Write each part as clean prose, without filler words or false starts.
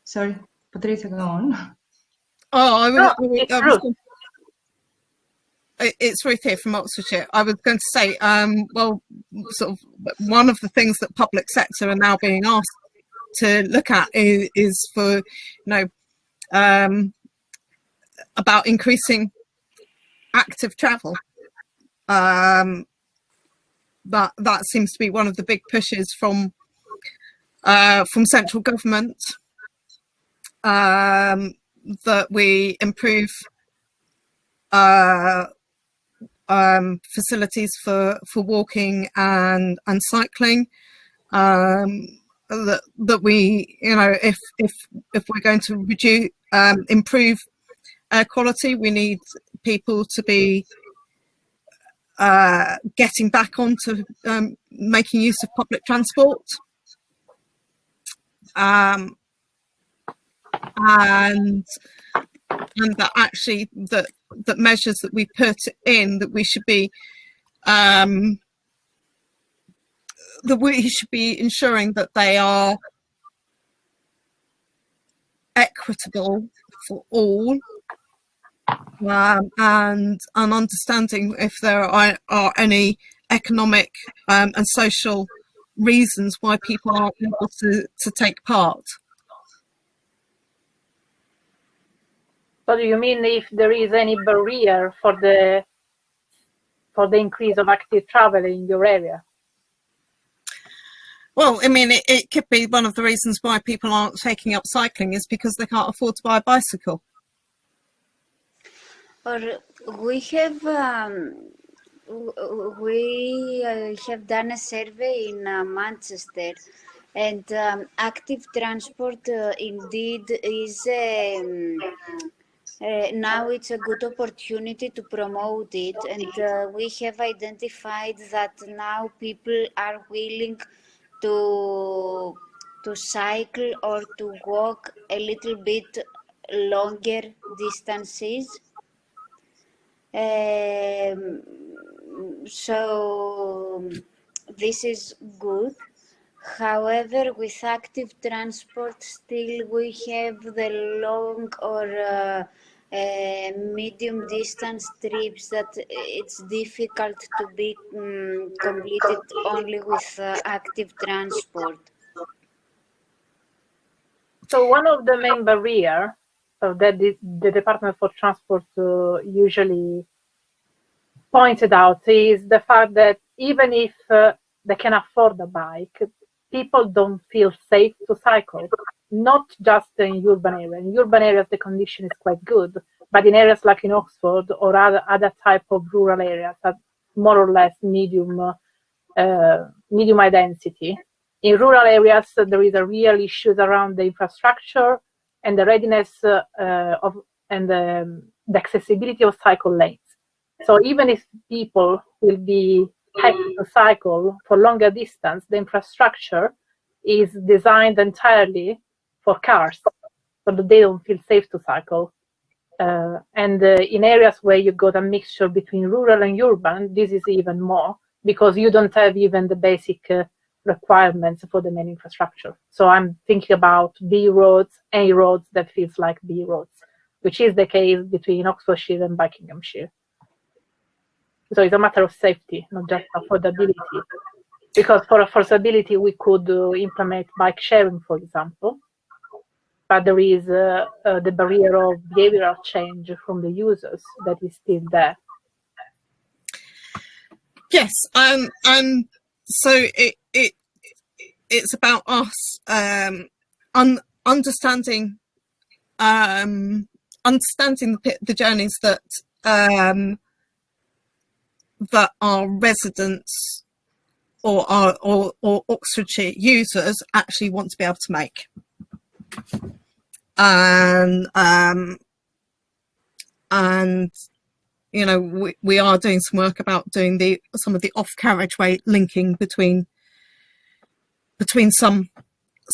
Sorry, Patricia, go on. It's Ruth here from Oxfordshire. I was going to say, well, sort of one of the things that public sector are now being asked to look at is for, about increasing active travel. That seems to be one of the big pushes from central government, that we improve facilities for walking and cycling, that we, if we're going to improve air quality, we need people to be getting back onto making use of public transport, and that actually that measures that we put in, that we should be ensuring that they are equitable for all, and understanding if there are any economic and social reasons why people aren't able to take part. So do you mean if there is any barrier for the increase of active travel in your area? Well, I mean, it could be one of the reasons why people aren't taking up cycling is because they can't afford to buy a bicycle. Or we have done a survey in Manchester, and active transport indeed is now it's a good opportunity to promote it, and we have identified that now people are willing to cycle or to walk a little bit longer distances. So this is good. However, with active transport, still we have the long or medium distance trips that it's difficult to be completed only with active transport. So one of the main barriers that the Department for Transport usually pointed out is the fact that even if they can afford a bike, people don't feel safe to cycle, not just in urban areas. In urban areas, the condition is quite good, but in areas like in Oxford or other type of rural areas that more or less medium density. In rural areas, there is a real issues around the infrastructure and the readiness and the accessibility of cycle lanes. So even if people will be happy to cycle for longer distance, the infrastructure is designed entirely for cars, so that they don't feel safe to cycle. And in areas where you got a mixture between rural and urban, this is even more, because you don't have even the basic requirements for the main infrastructure. So I'm thinking about B roads, A roads that feels like B roads, which is the case between Oxfordshire and Buckinghamshire. So it's a matter of safety, not just affordability. Because for affordability, we could implement bike sharing, for example, but there is the barrier of behavioral change from the users that is still there. Yes, and so it's about us understanding the journeys that that our residents or Oxfordshire users actually want to be able to make, and you know, we are doing some work about doing some of the off carriageway linking between some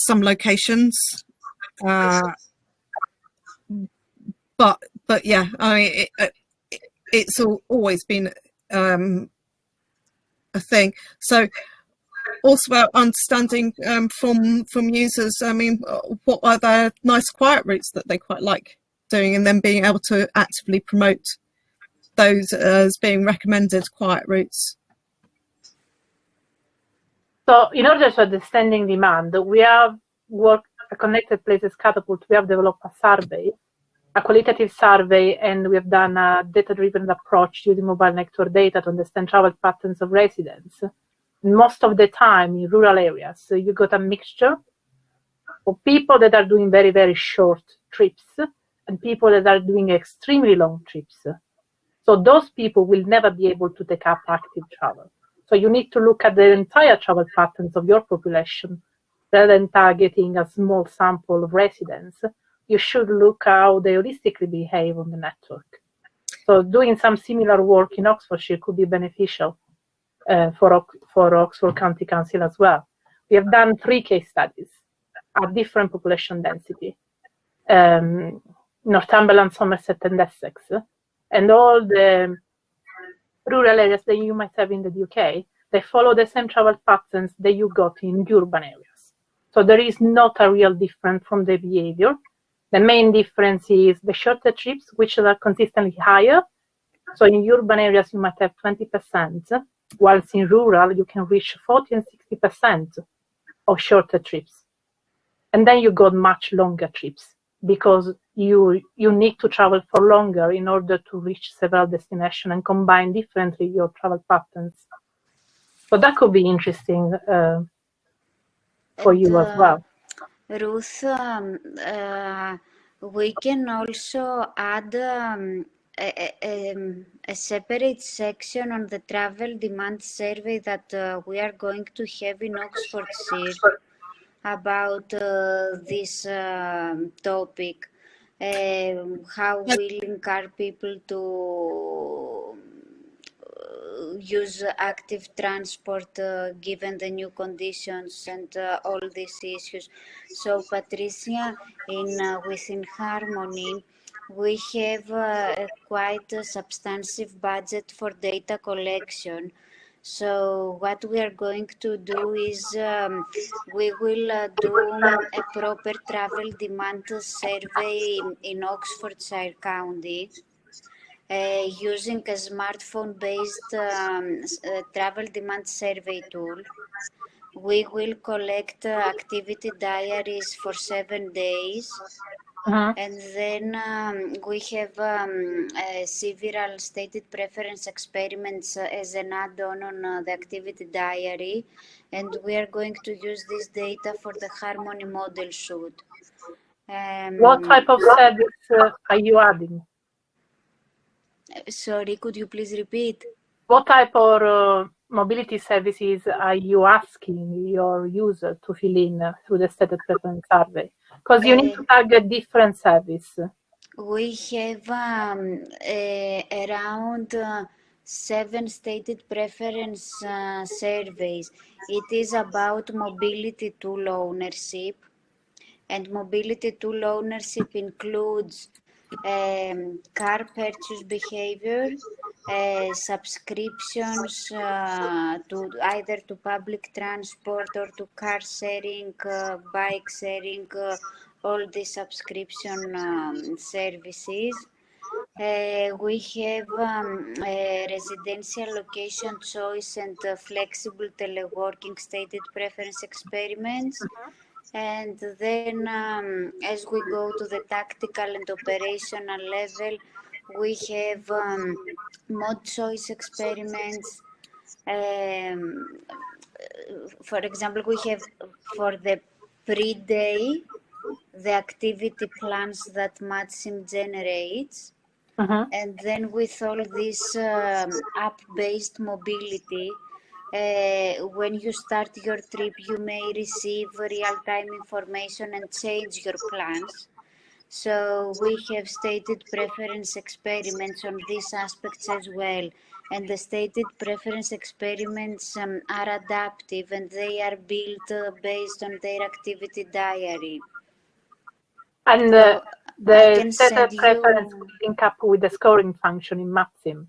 locations, but yeah, I mean it's always been a thing. So also about understanding from users. I mean, what are their nice quiet routes that they quite like doing, and then being able to actively promote those as being recommended quiet routes. So in order to understanding demand, we have worked at Connected Places Catapult. We have developed a survey, a qualitative survey, and we have done a data-driven approach using mobile network data to understand travel patterns of residents. Most of the time in rural areas, so you got a mixture of people that are doing very, very short trips and people that are doing extremely long trips. So those people will never be able to take up active travel. So you need to look at the entire travel patterns of your population rather than targeting a small sample of residents. You should look how they holistically behave on the network. So doing some similar work in Oxfordshire could be beneficial for Oxford County Council as well. We have done 3 case studies at different population density, Northumberland, Somerset and Essex, and all the rural areas that you might have in the UK, they follow the same travel patterns that you got in urban areas. So there is not a real difference from the behavior. The main difference is the shorter trips, which are consistently higher. So in urban areas, you might have 20%, whilst in rural, you can reach 40 and 60% of shorter trips. And then you got much longer trips because you need to travel for longer in order to reach several destinations and combine differently your travel patterns. So that could be interesting for you as well. Ruth, we can also add a separate section on the travel demand survey that we are going to have in Oxfordshire about this topic. How willing are people to use active transport given the new conditions and all these issues. So Patricia, within Harmony, we have quite a substantive budget for data collection. So what we are going to do is we will do a proper travel demand survey in Oxfordshire County using a smartphone-based travel demand survey tool. We will collect activity diaries for 7 days. And then we have several stated preference experiments as an add-on on the activity diary, and we are going to use this data for the Harmony model shoot. What type of service are you adding? Sorry, could you please repeat? What type of mobility services are you asking your user to fill in through the stated preference survey? Because you need to target different service. We have around 7 stated preference surveys. It is about mobility tool ownership, and mobility tool ownership includes car purchase behavior, subscriptions to either to public transport or to car sharing, bike sharing, all the subscription services. We have residential location choice and flexible teleworking stated preference experiments. And then as we go to the tactical and operational level, we have mode choice experiments. For example, we have for the pre-day, the activity plans that Matsim generates. And then with all this app-based mobility, when you start your trip, you may receive real-time information and change your plans. So we have stated preference experiments on these aspects as well. And the stated preference experiments are adaptive and they are built based on their activity diary. And So the stated preference will link up with the scoring function in Matsim.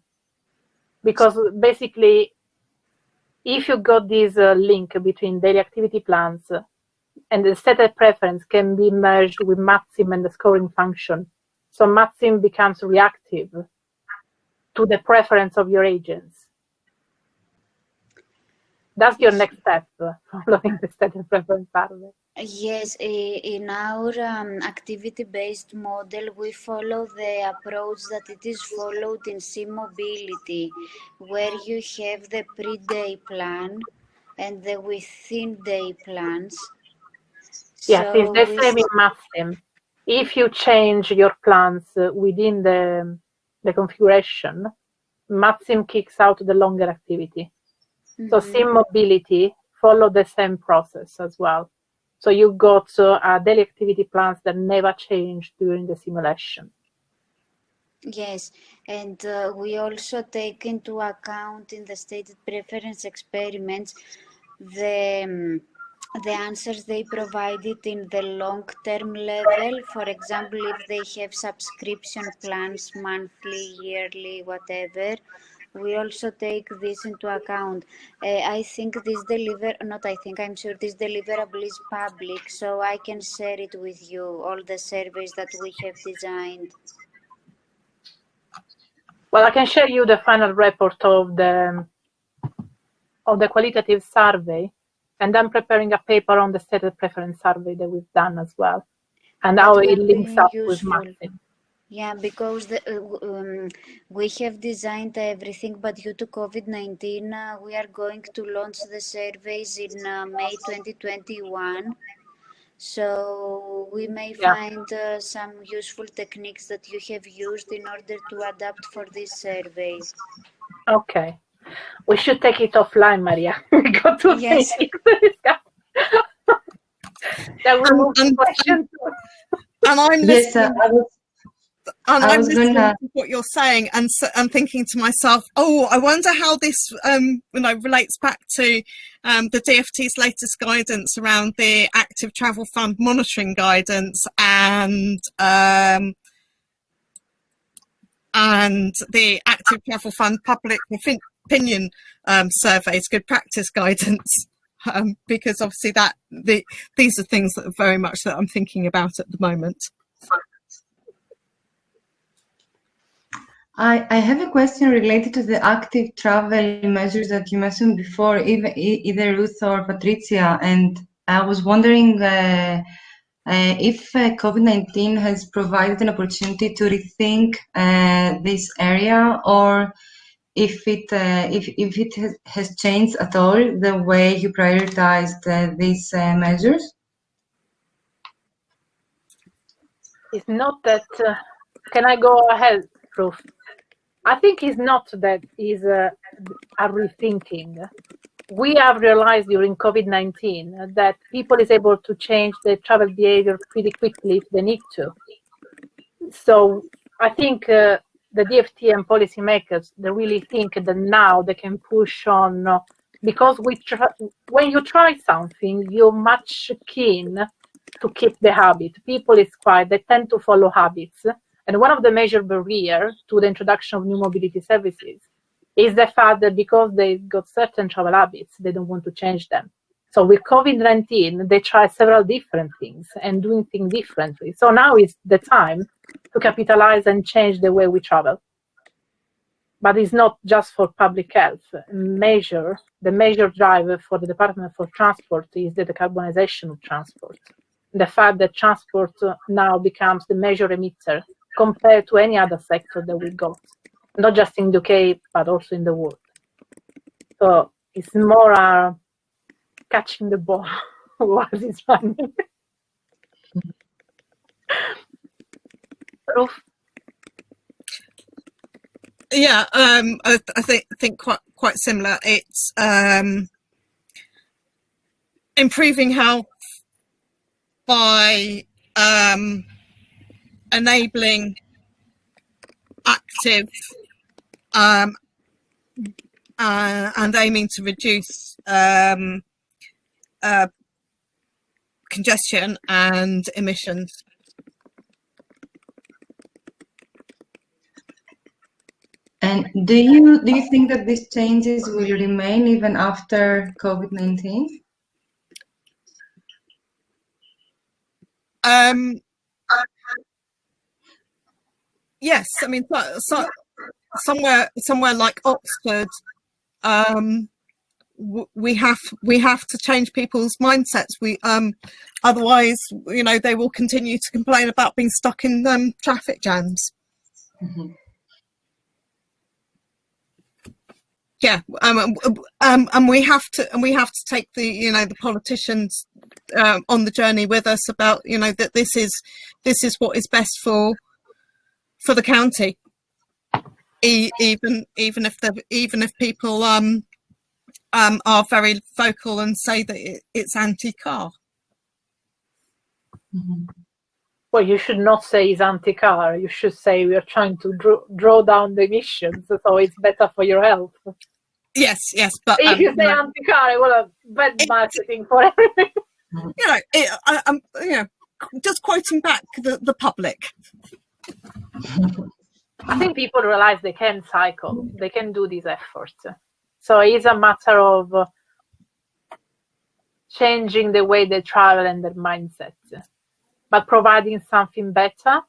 Because basically, if you got this link between daily activity plans and the stated preference can be merged with Matsim and the scoring function. So Matsim becomes reactive to the preference of your agents. That's your next step, following the stated preference survey. Yes, in our activity-based model, we follow the approach that it is followed in sim mobility, where you have the pre-day plan and the within-day plans. Yes, it's So the same in Matsim. If you change your plans within the configuration, Matsim kicks out the longer activity. So sim mobility follow the same process as well. So you got daily activity plans that never change during the simulation. Yes, and we also take into account in the stated preference experiments the answers they provided in the long-term level. For example, if they have subscription plans, monthly, yearly, whatever, we also take this into account. I think this I'm sure this deliverable is public, so I can share it with you, all the surveys that we have designed. Well, I can share you the final report of the qualitative survey, and I'm preparing a paper on the stated preference survey that we've done as well, and how it links up with Matsim. Yeah, because we have designed everything, but due to COVID-19, we are going to launch the surveys in May 2021. So we may find some useful techniques that you have used in order to adapt for this survey. Okay. We should take it offline, Maria. We got to Yes. That will move to question two. And I'm listening. Yes, I'm listening to what you're saying, and I'm thinking to myself, oh, I wonder how this relates back to the DfT's latest guidance around the active travel fund monitoring guidance and the active travel fund public opinion surveys, good practice guidance, because obviously these are things that are very much that I'm thinking about at the moment. I have a question related to the active travel measures that you mentioned before, either Ruth or Patricia, and I was wondering if COVID-19 has provided an opportunity to rethink this area, or if it has changed at all the way you prioritized these measures. It's not that. Can I go ahead, Ruth? I think it's not that is a rethinking. We have realized during COVID-19 that people is able to change their travel behavior pretty quickly if they need to. So I think the DfT and policymakers, they really think that now they can push on, because when you try something, you're much keen to keep the habit. People they tend to follow habits. And one of the major barriers to the introduction of new mobility services is the fact that because they got certain travel habits, they don't want to change them. So with COVID-19, they try several different things and doing things differently. So now is the time to capitalize and change the way we travel. But it's not just for public health. The major driver for the Department for Transport is the decarbonization of transport. The fact that transport now becomes the major emitter compared to any other sector that we got, not just in the UK, but also in the world. So it's more catching the ball while it's running. Ruth? Yeah, I think quite similar. It's improving health by enabling active and aiming to reduce congestion and emissions. And do you think that these changes will remain even after COVID-19? Yes, I mean, somewhere like Oxford, we have to change people's mindsets. Otherwise, they will continue to complain about being stuck in traffic jams. Mm-hmm. Yeah, and we have to take the politicians on the journey with us about that this is what is best for the county, even if people are very vocal and say that it's anti-car. Mm-hmm. Well, you should not say it's anti-car. You should say we are trying to draw down the emissions, so it's better for your health. Yes, but if you say anti-car, it will have bad marketing for everything. I'm just quoting back the public. I think people realize they can cycle, they can do these efforts. So it's a matter of changing the way they travel and their mindset, but providing something better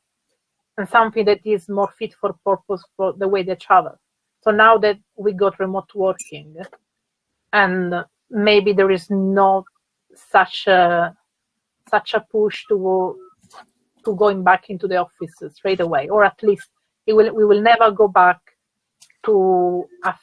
and something that is more fit for purpose for the way they travel. So now that we got remote working, and maybe there is not such a push to going back into the offices straight away, or at least we will never go back to a